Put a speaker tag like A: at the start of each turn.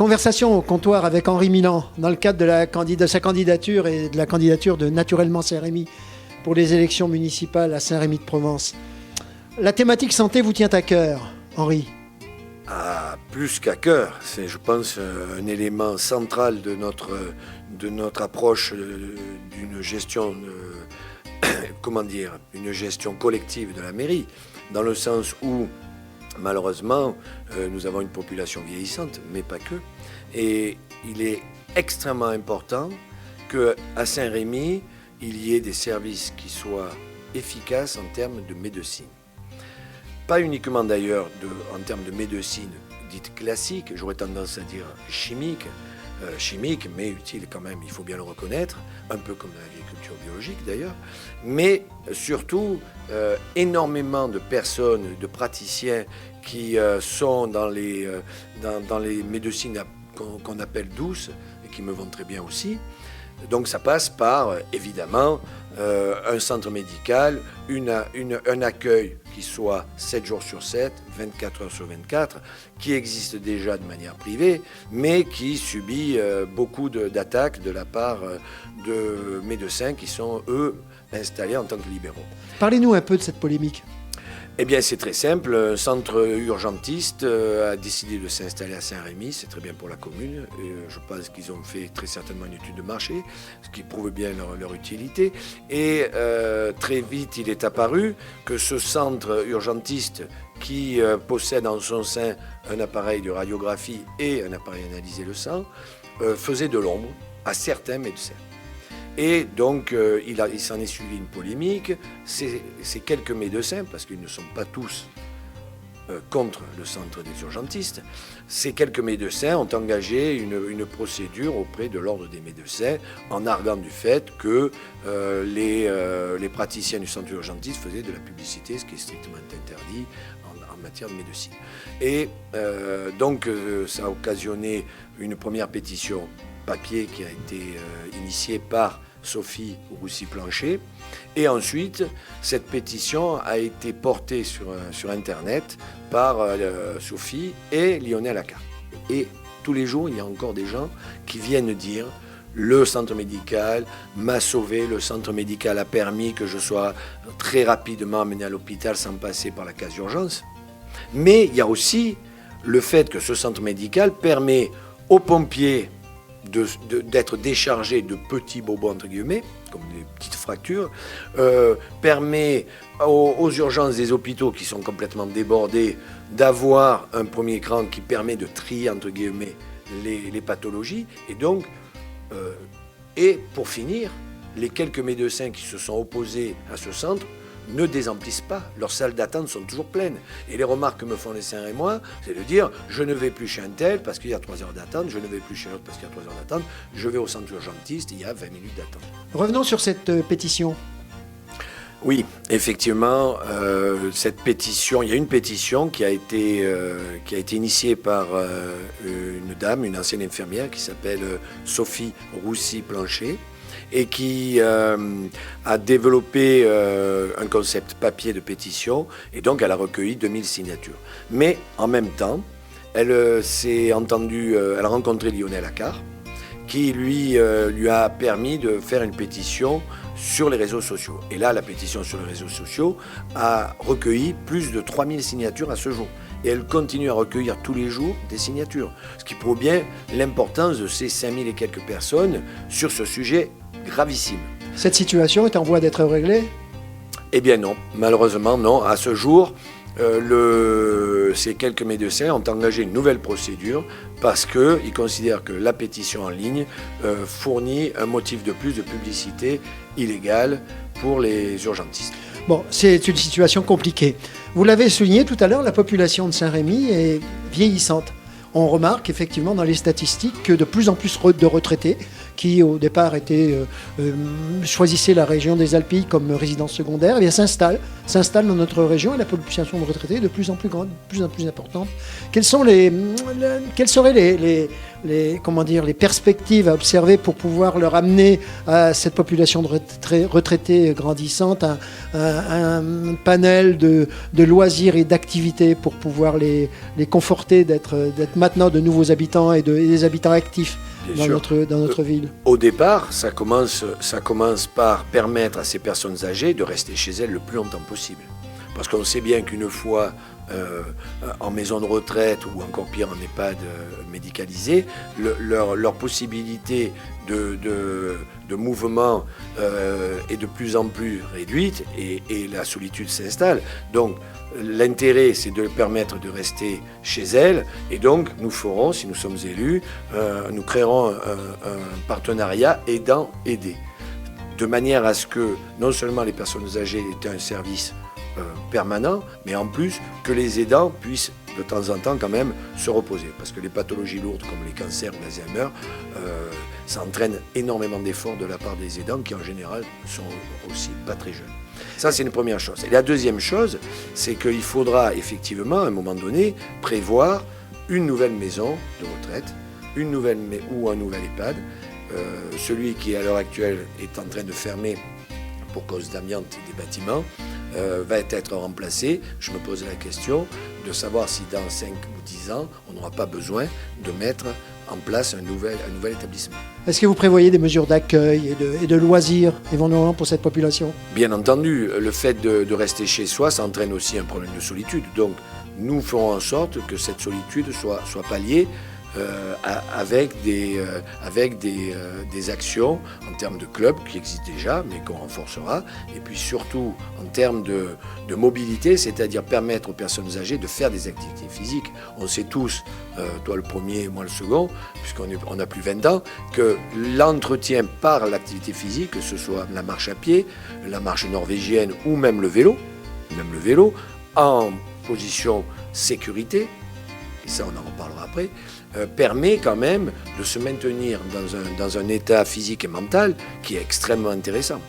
A: Conversation au comptoir avec Henri Milan dans le cadre de sa candidature et de la candidature de Naturellement Saint-Rémy pour les élections municipales à Saint-Rémy-de-Provence. La thématique santé vous tient à cœur, Henri?
B: Plus qu'à cœur, c'est, je pense, un élément central de notre approche d'une gestion, une gestion collective de la mairie, dans le sens où, malheureusement, nous avons une population vieillissante, mais pas que. Et il est extrêmement important qu'à Saint-Rémy, il y ait des services qui soient efficaces en termes de médecine. Pas uniquement d'ailleurs en termes de médecine dite classique, j'aurais tendance à dire chimique, mais utile quand même, il faut bien le reconnaître, un peu comme l'agriculture biologique d'ailleurs, mais surtout énormément de personnes, de praticiens qui sont dans les médecines qu'on appelle douces et qui me vont très bien aussi. Donc ça passe par, évidemment, un centre médical, un accueil qui soit 7 jours sur 7, 24 heures sur 24, qui existe déjà de manière privée, mais qui subit beaucoup d'attaques de la part de médecins qui sont, eux, installés en tant que libéraux.
A: Parlez-nous un peu de cette polémique.
B: Eh bien, c'est très simple. Un centre urgentiste a décidé de s'installer à Saint-Rémy. C'est très bien pour la commune. Et je pense qu'ils ont fait très certainement une étude de marché, ce qui prouve bien leur utilité. Et très vite, il est apparu que ce centre urgentiste qui possède en son sein un appareil de radiographie et un appareil analyser le sang, faisait de l'ombre à certains médecins. Et donc, il s'en est suivi une polémique. Ces quelques médecins, parce qu'ils ne sont pas tous contre le centre des urgentistes, ces quelques médecins ont engagé une procédure auprès de l'ordre des médecins en arguant du fait que les praticiens du centre urgentiste faisaient de la publicité, ce qui est strictement interdit en matière de médecine. Et donc, ça a occasionné une première pétition papier qui a été initié par Sophie Roussy-Plancher. Et ensuite, cette pétition a été portée sur Internet par Sophie et Lionel Accart. Et tous les jours, il y a encore des gens qui viennent dire « Le centre médical m'a sauvé, le centre médical a permis que je sois très rapidement amené à l'hôpital sans passer par la case d'urgence. » Mais il y a aussi le fait que ce centre médical permet aux pompiers d'être déchargés de petits bobos, entre guillemets, comme des petites fractures, permet aux urgences des hôpitaux qui sont complètement débordés d'avoir un premier cran qui permet de trier, entre guillemets, les pathologies. Et donc, et pour finir, les quelques médecins qui se sont opposés à ce centre ne désemplissent pas. Leurs salles d'attente sont toujours pleines. Et les remarques que me font les Saint-Rémois, c'est de dire « je ne vais plus chez un tel parce qu'il y a 3 heures d'attente, je ne vais plus chez l'autre parce qu'il y a 3 heures d'attente, je vais au centre urgentiste, il y a 20 minutes d'attente. »
A: Revenons sur cette pétition.
B: Oui, effectivement, cette pétition, il y a une pétition qui a été initiée par une dame, une ancienne infirmière qui s'appelle Sophie Roussy-Plancher, et qui a développé un concept papier de pétition, et donc elle a recueilli 2000 signatures. Mais en même temps, elle a rencontré Lionel Accart, qui lui a permis de faire une pétition sur les réseaux sociaux. Et là, la pétition sur les réseaux sociaux a recueilli plus de 3000 signatures à ce jour. Et elle continue à recueillir tous les jours des signatures, ce qui prouve bien l'importance de ces 5000 et quelques personnes sur ce sujet gravissime.
A: Cette situation est en voie d'être réglée ?
B: Eh bien non, malheureusement non. À ce jour, ces quelques médecins ont engagé une nouvelle procédure parce qu'ils considèrent que la pétition en ligne fournit un motif de plus de publicité illégale pour les urgentistes.
A: Bon, c'est une situation compliquée. Vous l'avez souligné tout à l'heure, la population de Saint-Rémy est vieillissante. On remarque effectivement dans les statistiques que de plus en plus de retraités qui au départ choisissaient la région des Alpilles comme résidence secondaire, eh bien, s'installent dans notre région et la population de retraités est de plus en plus grande, de plus en plus importante. Quels seraient les perspectives à observer pour pouvoir leur amener à cette population de retraités grandissante un panel de loisirs et d'activités pour pouvoir les conforter d'être maintenant de nouveaux habitants et des habitants actifs dans notre ville.
B: Au départ, ça commence par permettre à ces personnes âgées de rester chez elles le plus longtemps possible. Parce qu'on sait bien qu'une fois en maison de retraite ou encore pire en EHPAD médicalisé, leur possibilité de mouvement est de plus en plus réduite et la solitude s'installe. Donc l'intérêt, c'est de leur permettre de rester chez elles et donc nous ferons, si nous sommes élus, nous créerons un partenariat aidant-aidé. De manière à ce que non seulement les personnes âgées aient un service permanent, mais en plus que les aidants puissent de temps en temps quand même se reposer. Parce que les pathologies lourdes comme les cancers ou l'Alzheimer, ça entraîne énormément d'efforts de la part des aidants qui en général sont aussi pas très jeunes. Ça, c'est une première chose. Et la deuxième chose, c'est qu'il faudra effectivement à un moment donné prévoir une nouvelle maison de retraite, ou un nouvel EHPAD. Celui qui à l'heure actuelle est en train de fermer pour cause d'amiante des bâtiments, va être remplacé. Je me pose la question de savoir si dans 5 ou 10 ans, on n'aura pas besoin de mettre en place un nouvel établissement.
A: Est-ce que vous prévoyez des mesures d'accueil et de loisirs éventuellement pour cette population ?
B: Bien entendu, le fait de rester chez soi, ça entraîne aussi un problème de solitude. Donc nous ferons en sorte que cette solitude soit palliée avec des actions en termes de clubs qui existent déjà, mais qu'on renforcera, et puis surtout en termes de mobilité, c'est-à-dire permettre aux personnes âgées de faire des activités physiques. On sait tous, toi le premier, moi le second, puisqu'on a plus 20 ans, que l'entretien par l'activité physique, que ce soit la marche à pied, la marche norvégienne ou même le vélo, en position sécurité, et ça on en reparlera après, permet quand même de se maintenir dans un état physique et mental qui est extrêmement intéressant.